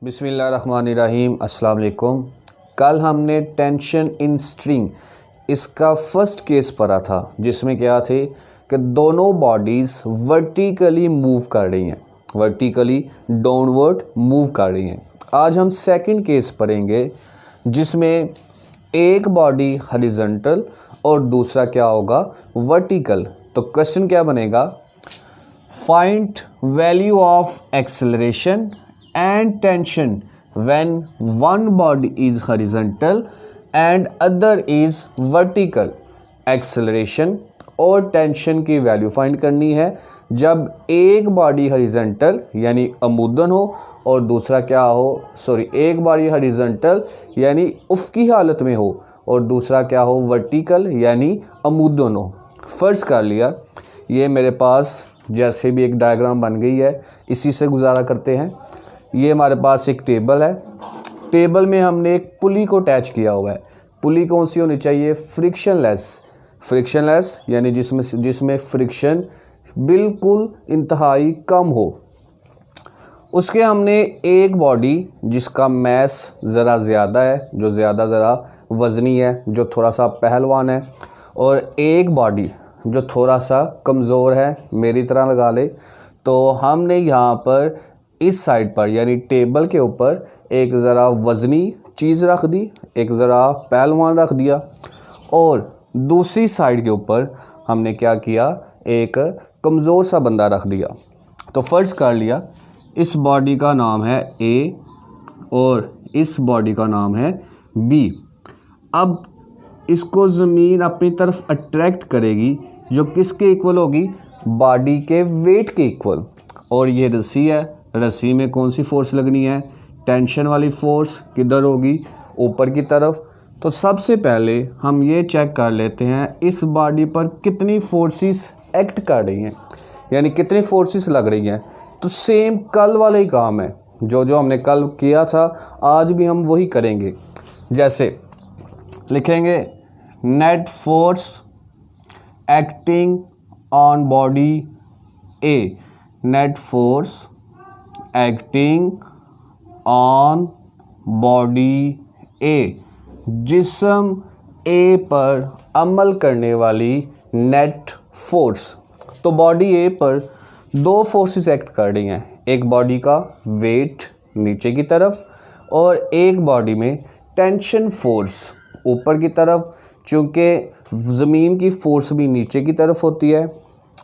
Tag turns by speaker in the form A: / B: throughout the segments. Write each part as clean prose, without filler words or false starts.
A: बिस्मिल्लाहिर्रहमानिर्रहीम अस्सलाम वालेकुम। कल हमने टेंशन इन स्ट्रिंग इसका फर्स्ट केस पढ़ा था, जिसमें क्या थे कि दोनों बॉडीज़ वर्टिकली मूव कर रही हैं, वर्टिकली डाउनवर्ड मूव कर रही हैं। आज हम सेकंड केस पढ़ेंगे जिसमें एक बॉडी हॉरिजॉन्टल और दूसरा क्या होगा, वर्टिकल। तो क्वेश्चन क्या बनेगा, find value of acceleration and tension when one body is horizontal and other is vertical। Acceleration और टेंशन की वैल्यू फाइंड करनी है जब एक बॉडी हॉरिजॉन्टल यानी अमूदन हो और दूसरा क्या हो, एक बॉडी हॉरिजॉन्टल यानी उफ़क़ी हालत में हो और दूसरा क्या हो, वर्टिकल यानी अमूदन हो। फ़र्ज़ कर लिया ये मेरे पास जैसे भी एक डायग्राम बन गई है, इसी से गुजारा करते हैं। ये हमारे पास एक टेबल है, टेबल में हमने एक पुली को अटैच किया हुआ है। पुली कौन सी होनी चाहिए, फ्रिक्शनलेस यानी जिसमें फ्रिक्शन बिल्कुल इंतहाई कम हो। उसके हमने एक बॉडी जिसका मैस ज़रा ज़्यादा है, जो ज़्यादा ज़रा वज़नी है, जो थोड़ा सा पहलवान है, और एक बॉडी जो थोड़ा सा कमज़ोर है, मेरी तरह लगा ले। तो हमने यहाँ पर इस साइड पर यानी टेबल के ऊपर एक ज़रा वज़नी चीज़ रख दी, एक ज़रा पहलवान रख दिया, और दूसरी साइड के ऊपर हमने क्या किया, एक कमज़ोर सा बंदा रख दिया। तो फ़र्ज़ कर लिया इस बॉडी का नाम है ए और इस बॉडी का नाम है बी। अब इसको ज़मीन अपनी तरफ अट्रैक्ट करेगी, जो किसके इक्वल होगी, बॉडी के वेट के इक्वल। और ये रस्सी है, रस्सी में कौन सी फोर्स लगनी है, टेंशन वाली फोर्स किधर होगी, ऊपर की तरफ। तो सबसे पहले हम ये चेक कर लेते हैं इस बॉडी पर कितनी फोर्सेस एक्ट कर रही हैं, यानी कितनी फोर्सेस लग रही हैं। तो सेम कल वाला ही काम है, जो हमने कल किया था आज भी हम वही करेंगे। जैसे लिखेंगे net force acting on body A, net force acting on body A, जिस्म ए पर अमल करने वाली नेट फोर्स। तो बॉडी ए पर दो फोर्सेस एक्ट कर रही हैं, एक बॉडी का वेट नीचे की तरफ और एक बॉडी में टेंशन फोर्स ऊपर की तरफ। चूँकि ज़मीन की फोर्स भी नीचे की तरफ होती है,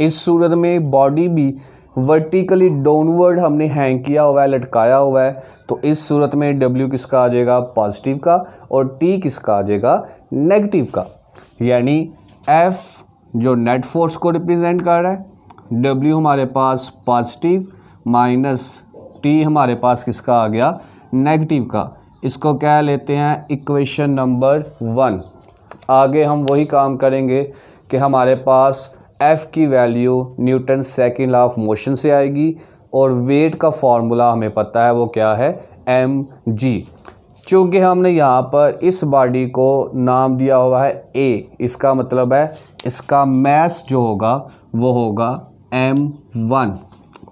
A: इस सूरत में बॉडी भी वर्टिकली डाउनवर्ड हमने हैंग किया हुआ है, लटकाया हुआ है। तो इस सूरत में W किसका आ जाएगा, पॉजिटिव का, और T किसका आ जाएगा, नेगेटिव का। यानी F जो नेट फोर्स को रिप्रेजेंट कर रहा है, W हमारे पास पॉजिटिव माइनस T हमारे पास किसका आ गया, नेगेटिव का। इसको क्या लेते हैं, इक्वेशन नंबर 1। आगे हम वही काम करेंगे कि हमारे पास F की value Newton second law of motion से आएगी, और वेट का फार्मूला हमें पता है वो क्या है, mg। चूँकि हमने यहाँ पर इस बॉडी को नाम दिया हुआ है A, इसका मतलब है इसका मैस जो होगा वो होगा m1,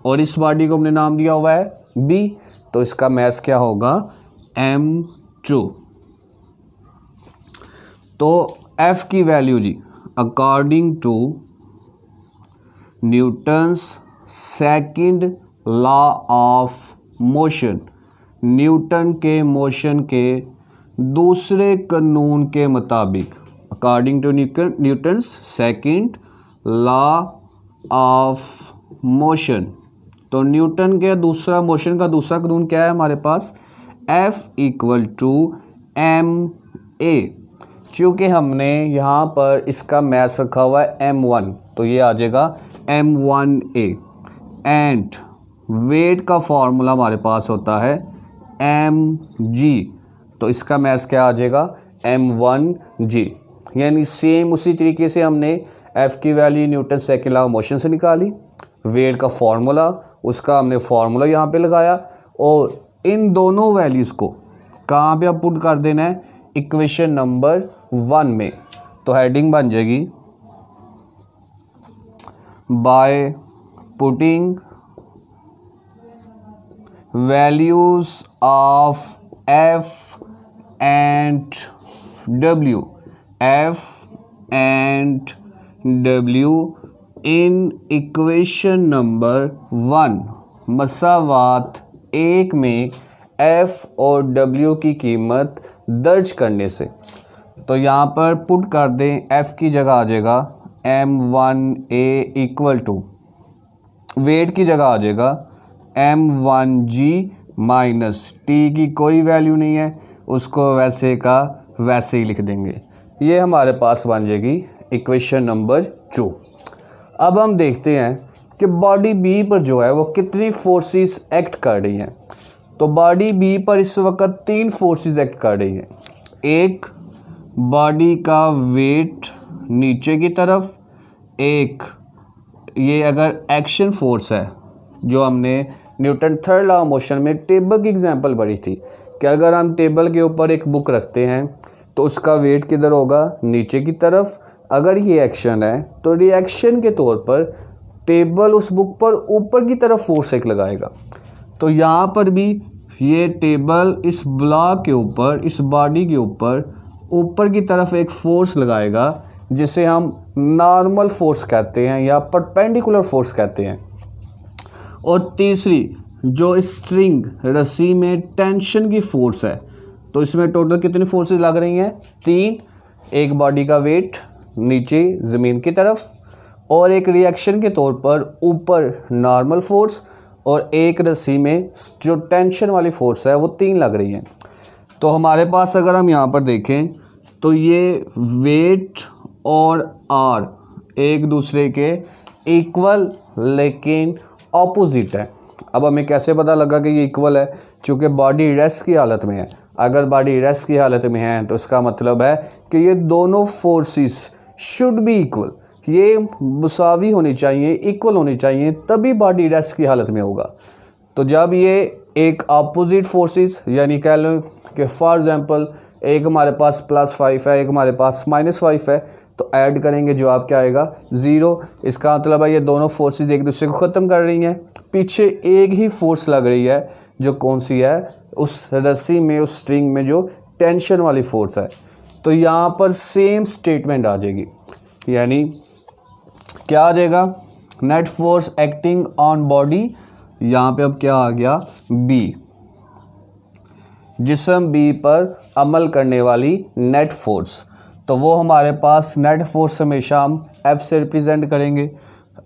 A: और इस बॉडी को हमने नाम दिया हुआ है B, तो इसका मैस क्या होगा, m2। तो F की वैल्यू जी according to Newton's second law of motion, Newton के मोशन के दूसरे कानून के मुताबिक, according to Newton's second law of motion. तो न्यूटन के दूसरा मोशन का दूसरा कानून क्या है हमारे पास, F इक्वल टू ma। चूँकि हमने यहाँ पर इसका मैस रखा हुआ है m1, तो ये आ जाएगा m1a, एंड वेट का फॉर्मूला हमारे पास होता है mg, तो इसका मैस क्या आ जाएगा, m1g। यानी सेम उसी तरीके से हमने F की value Newton second law of motion से निकाली, वेट का फॉर्मूला उसका हमने फार्मूला यहाँ पे लगाया, और इन दोनों वैल्यूज़ को कहाँ पे आप पुट कर देना है, इक्वेशन नंबर 1 में। तो हेडिंग बन जाएगी by putting values of F and W, F and W in equation number 1 मसावात 1 में एफ और डब्ल्यू की कीमत दर्ज करने से। तो यहाँ पर पुट कर दें, एफ की जगह आ जाएगा M1A इक्वल टू, वेट की जगह आ जाएगा M1G माइनस टी की कोई वैल्यू नहीं है, उसको वैसे का वैसे ही लिख देंगे। ये हमारे पास बन जाएगी इक्वेशन नंबर 2। अब हम देखते हैं कि बॉडी बी पर जो है वो कितनी फोर्सेस एक्ट कर रही हैं। तो बॉडी बी पर इस वक्त 3 फोर्सेस एक्ट कर रही हैं। एक बॉडी का वेट नीचे की तरफ, एक ये अगर एक्शन फोर्स है जो हमने Newton third law of motion में टेबल की एग्जांपल पढ़ी थी कि अगर हम टेबल के ऊपर एक बुक रखते हैं तो उसका वेट किधर होगा, नीचे की तरफ। अगर ये एक्शन है तो रिएक्शन के तौर पर टेबल उस बुक पर ऊपर की तरफ फोर्स एक लगाएगा। तो यहाँ पर भी ये टेबल इस ब्लॉक के ऊपर, इस बॉडी के ऊपर की तरफ एक फोर्स लगाएगा जिसे हम नॉर्मल फोर्स कहते हैं या परपेंडिकुलर फोर्स कहते हैं। और तीसरी जो स्ट्रिंग रस्सी में टेंशन की फोर्स है, तो इसमें टोटल कितनी फोर्सेस लग रही हैं, 3। एक बॉडी का वेट नीचे ज़मीन की तरफ, और एक रिएक्शन के तौर पर ऊपर नॉर्मल फोर्स, और एक रस्सी में जो टेंशन वाली फोर्स है वो 3 लग रही हैं। तो हमारे पास अगर हम यहाँ पर देखें तो ये वेट और आर एक दूसरे के इक्वल लेकिन ऑपोजिट है। अब हमें कैसे पता लगा कि ये इक्वल है? चूँकि बॉडी रेस्ट की हालत में है। अगर बॉडी रेस्ट की हालत में है तो इसका मतलब है कि ये दोनों फोर्सेस शुड बी इक्वल, ये मुसावी होनी चाहिए, इक्वल होनी चाहिए, तभी बॉडी रेस्ट की हालत में होगा। तो जब ये एक अपोजिट फोर्सेस, यानी कह लो कि फॉर एग्जांपल एक हमारे पास +5 है, एक हमारे पास -5 है, तो ऐड करेंगे जवाब क्या आएगा, 0। इसका मतलब है ये दोनों फोर्सेस एक दूसरे को ख़त्म कर रही हैं। पीछे एक ही फोर्स लग रही है, जो कौन सी है, उस रस्सी में, उस स्ट्रिंग में जो टेंशन वाली फोर्स है। तो यहाँ पर सेम स्टेटमेंट आ जाएगी, यानी क्या आ जाएगा, net force acting on body. यहाँ पे अब क्या आ गया, बी, जिस्म बी पर अमल करने वाली नेट फोर्स। तो वो हमारे पास नेट फोर्स हमेशा हम F से रिप्रेजेंट करेंगे।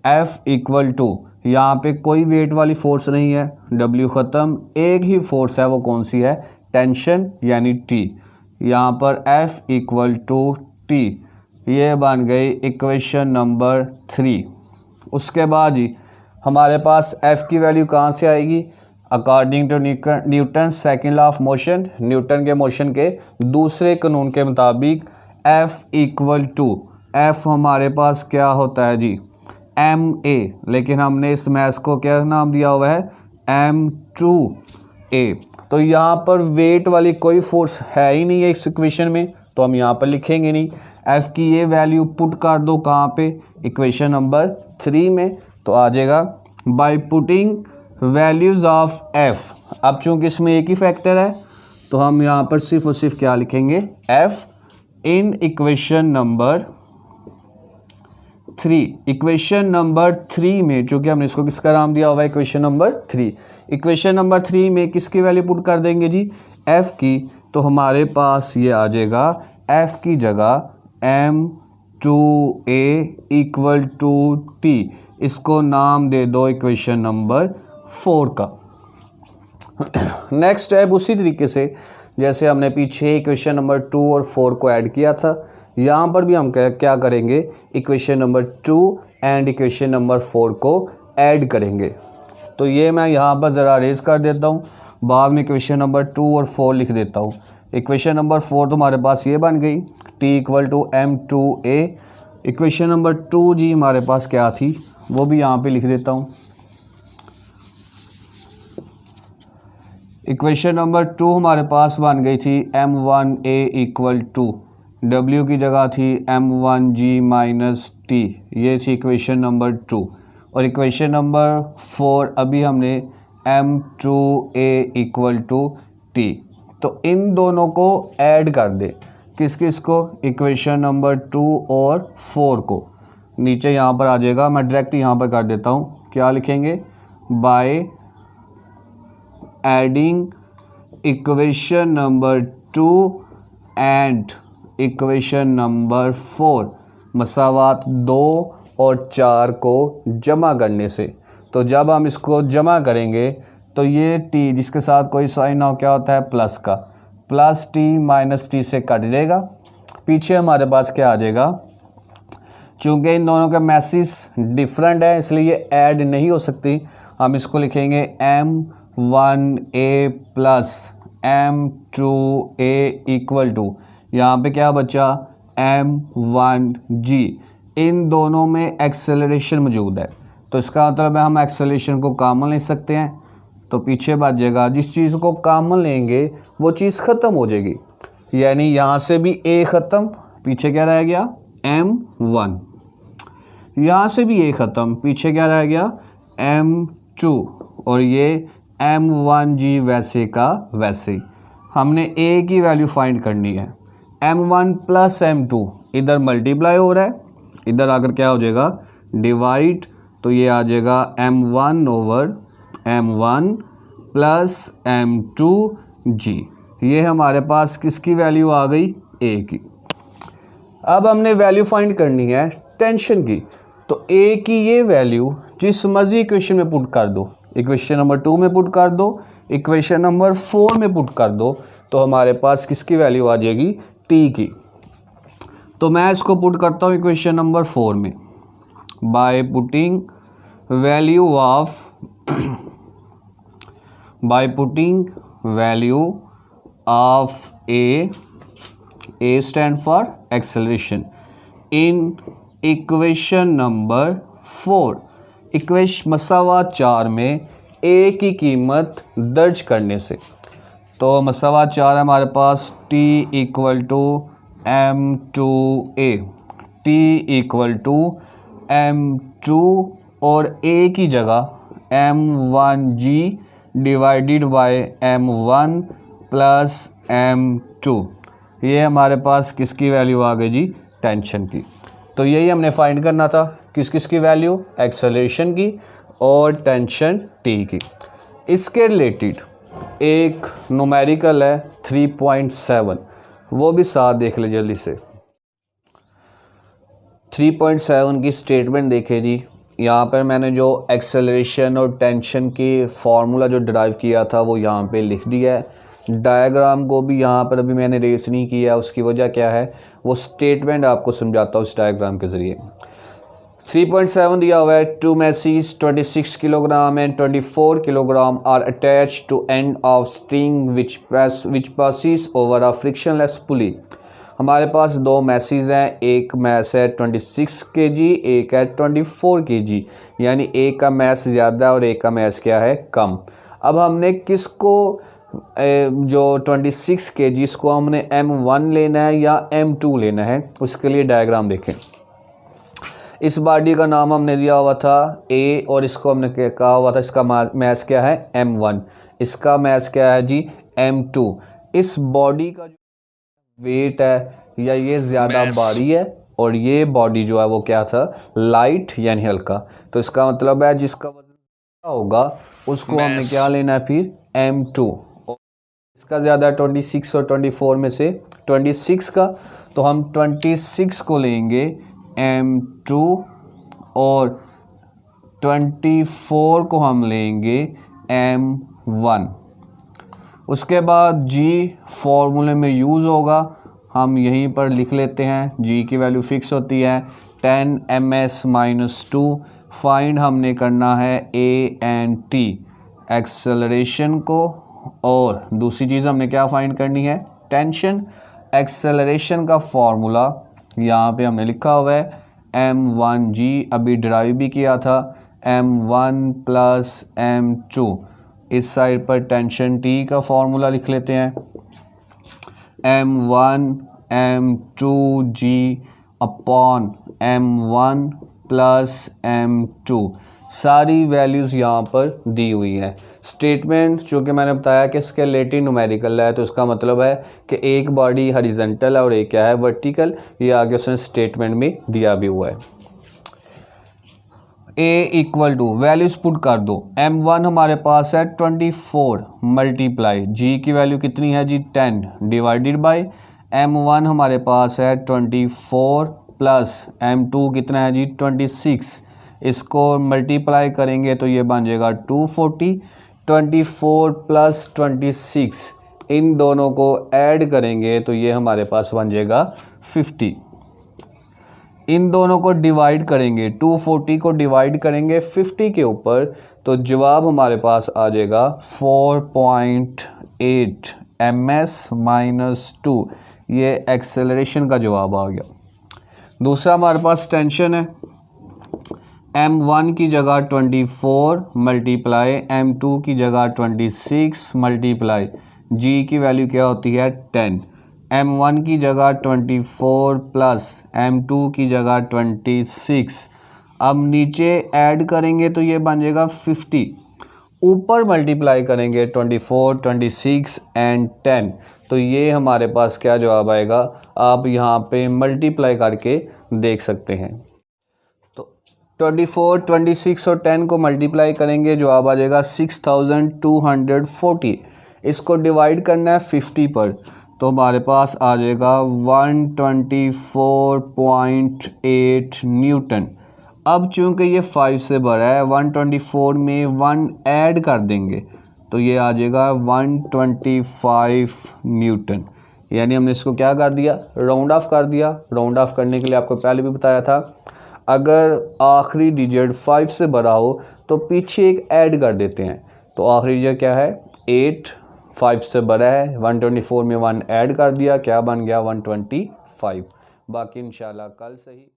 A: F इक्वल टू, यहाँ पे कोई वेट वाली फोर्स नहीं है, W ख़त्म, एक ही फोर्स है, वो कौन सी है, टेंशन यानी T। यहाँ पर F इक्वल टू T, ये बन गई इक्वेशन नंबर 3। उसके बाद ही हमारे पास F की वैल्यू कहाँ से आएगी, according to Newton second law of motion, Newton के मोशन के दूसरे कानून के मुताबिक F इक्वल टू, F हमारे पास क्या होता है जी, ma, लेकिन हमने इस मैथ को क्या नाम दिया हुआ है, m2a। तो यहाँ पर वेट वाली कोई फोर्स है ही नहीं है इस इक्वेशन में, तो हम यहाँ पर लिखेंगे नहीं। F की ये वैल्यू पुट कर दो कहाँ पे, इक्वेशन नंबर 3 में, तो आ जाएगा by putting values of F। अब चूँकि इसमें एक ही फैक्टर है तो हम यहाँ पर सिर्फ और सिर्फ क्या लिखेंगे, F इन इक्वेशन नंबर 3। इक्वेशन नंबर 3 में चूँकि हमने इसको किसका नाम दिया हुआ है, इक्वेशन नंबर 3। इक्वेशन नंबर 3 में किसकी वैल्यू पुट कर देंगे जी, F की। तो हमारे पास ये आ जाएगा F की जगह m2a इक्वल टू T। इसको नाम दे दो इक्वेशन नंबर 4 का। नेक्स्ट स्टेप उसी तरीके से जैसे हमने पीछे इक्वेशन नंबर 2 और 4 को ऐड किया था, यहाँ पर भी हम क्या करेंगे, equation number 2 and equation number 4 को ऐड करेंगे। तो ये मैं यहाँ पर ज़रा अरेज कर देता हूँ, बाद में इक्वेशन नंबर 2 और 4 लिख देता हूँ। इक्वेशन नंबर 4 तो हमारे पास ये बन गई, T equal to m2a। Equation number 2 जी हमारे पास क्या थी, वो भी यहाँ पे लिख देता हूँ। इक्वेशन नंबर 2 हमारे पास बन गई थी m1a इक्वल टू, W की जगह थी m1g माइनस T, ये थी इक्वेशन नंबर 2। और इक्वेशन नंबर 4 अभी हमने m2a इक्वल टू t। तो इन दोनों को ऐड कर दे, किस किस को, इक्वेशन नंबर 2 और 4 को। नीचे यहाँ पर आ जाएगा, मैं डायरेक्ट यहाँ पर कर देता हूँ, क्या लिखेंगे, by adding equation number 2 and equation number 4 मसावात 2 और 4 को जमा करने से। तो जब हम इसको जमा करेंगे तो ये t जिसके साथ कोई साइन हो क्या होता है, प्लस का, प्लस t माइनस टी से कट जाएगा। पीछे हमारे पास क्या आ जाएगा, चूँकि इन दोनों के मैसेज डिफरेंट है इसलिए ये ऐड नहीं हो सकती। हम इसको लिखेंगे m1a plus m2a equal to, यहाँ पे क्या बचा, m1g। इन दोनों में एक्सेलरेशन मौजूद है तो इसका मतलब है हम एक्सेलरेशन को कॉमन ले सकते हैं। तो पीछे बच जाएगा, जिस चीज़ को कॉमन लेंगे वो चीज़ ख़त्म हो जाएगी, यानी यहाँ से भी a ख़त्म, पीछे क्या रह गया, m1, यहाँ से भी a ख़त्म, पीछे क्या रह गया, m2, और ये m1g वैसे का वैसे ही। हमने a की वैल्यू फाइंड करनी है, m1 प्लस m2 इधर मल्टीप्लाई हो रहा है, इधर आकर क्या हो जाएगा, डिवाइड, तो ये आ जाएगा m1 over m1 plus m2g। ये हमारे पास किसकी वैल्यू आ गई, a की। अब हमने वैल्यू फाइंड करनी है टेंशन की। तो a की ये वैल्यू जिस मर्जी इक्वेशन में पुट कर दो, इक्वेशन नंबर 2 में पुट कर दो, इक्वेशन नंबर 4 में पुट कर दो, तो हमारे पास किसकी वैल्यू आ जाएगी, t की। तो मैं इसको पुट करता हूँ इक्वेशन नंबर 4 में, by putting value of a stand for acceleration, in equation number 4, equation मसावात 4 में a की कीमत दर्ज करने से। तो मसावात 4 है हमारे पास, t equal to m2a, t equal to m2 और a की जगह m1g divided by m1 plus m2। ये हमारे पास किसकी वैल्यू आ गई जी, टेंशन की। तो यही हमने फाइंड करना था, किस किस की वैल्यू, एक्सेलरेशन की और टेंशन t की। इसके रिलेटेड एक न्यूमेरिकल है 3.7, वो भी साथ देख ले जल्दी से। 3.7 की स्टेटमेंट देखें जी। यहाँ पर मैंने जो एक्सेलरेशन और टेंशन की फार्मूला जो डिराइव किया था वो यहाँ पे लिख दिया है। डायग्राम को भी यहाँ पर अभी मैंने रेस नहीं किया, उसकी वजह क्या है वो स्टेटमेंट आपको समझाता हूँ इस डायग्राम के ज़रिए। 3.7 दिया हुआ है, 2 masses 26 kilogram and 24 kilogram are attached to end of string which passes over a frictionless pulley. हमारे पास दो मैसेज हैं, एक मैस है 26 kg, एक है 24 kg, यानी एक का मैस ज़्यादा है और एक का मैस क्या है, कम। अब हमने किसको जो 26 kg इसको हमने m1 लेना है या m2 लेना है, उसके लिए डायग्राम देखें। इस बॉडी का नाम हमने दिया हुआ था A और इसको हमने कहा हुआ था इसका मैस क्या है, m1, इसका मैस क्या है जी, m2। इस बॉडी का वेट है या ये ज़्यादा भारी है और ये बॉडी जो है वो क्या था, लाइट यानी हल्का। तो इसका मतलब है जिसका वजन होगा उसको हमने क्या लेना है फिर, m2। इसका ज़्यादा 26 और 24 में से 26 का, तो हम 26 को लेंगे m2 और 24 को हम लेंगे m1। उसके बाद g फॉर्मूले में यूज़ होगा, हम यहीं पर लिख लेते हैं। g की वैल्यू फिक्स होती है 10 ms-2। फाइंड हमने करना है a एंड t, एक्सेलरेशन को, और दूसरी चीज़ हमने क्या फाइंड करनी है, टेंशन। एक्सेलरेशन का फॉर्मूला यहाँ पे हमने लिखा हुआ है m1g, अभी ड्राइव भी किया था, m1 प्लस m2। इस साइड पर टेंशन t का फॉर्मूला लिख लेते हैं, m1 m2g upon m1 plus m2। सारी वैल्यूज़ यहाँ पर दी हुई हैं। स्टेटमेंट चूँकि मैंने बताया कि स्केलेटन न्यूमेरिकल है, तो इसका मतलब है कि एक बॉडी हॉरिजॉन्टल है और एक क्या है वर्टिकल। ये आगे उसने स्टेटमेंट में दिया भी हुआ है। ए इक्वल टू वैल्यूज पुट कर दो। m1 हमारे पास है 24 मल्टीप्लाई जी की वैल्यू कितनी है जी 10 डिवाइडेड बाय m1 हमारे पास है 24 प्लस m2 कितना है जी 26। इसको मल्टीप्लाई करेंगे तो ये बन जाएगा 240। 24 प्लस 26 इन दोनों को ऐड करेंगे तो ये हमारे पास बन जाएगा 50। इन दोनों को डिवाइड करेंगे, 240 को डिवाइड करेंगे 50 के ऊपर, तो जवाब हमारे पास आ जाएगा 4.8 ms-2। ये एक्सेलरेशन का जवाब आ गया। दूसरा हमारे पास टेंशन है, m1 की जगह 24 मल्टीप्लाई m2 की जगह 26 मल्टीप्लाई g की वैल्यू क्या होती है 10। m1 की जगह 24 प्लस m2 की जगह 26। अब नीचे ऐड करेंगे तो ये बन जाएगा 50। ऊपर मल्टीप्लाई करेंगे 24, 26 एंड 10, तो ये हमारे पास क्या जवाब आएगा, आप यहाँ पे मल्टीप्लाई करके देख सकते हैं। तो 24, 26 और 10 को मल्टीप्लाई करेंगे, जवाब आ जाएगा 6240। इसको डिवाइड करना है 50 पर, तो हमारे पास आ जाएगा 124.8 न्यूटन। अब चूंकि ये 5 से बड़ा है, 124 में 1 ऐड कर देंगे तो ये आ जाएगा 125 न्यूटन। यानी हमने इसको क्या कर दिया, राउंड ऑफ कर दिया। राउंड ऑफ करने के लिए आपको पहले भी बताया था, अगर आखिरी डिजिट 5 से बड़ा हो तो पीछे एक ऐड कर देते हैं। तो आखिरी डिजिट क्या है 8, 5 से बड़ा है, 124 में 1 ऐड कर दिया, क्या बन गया 125। बाकी इंशाल्लाह कल सही।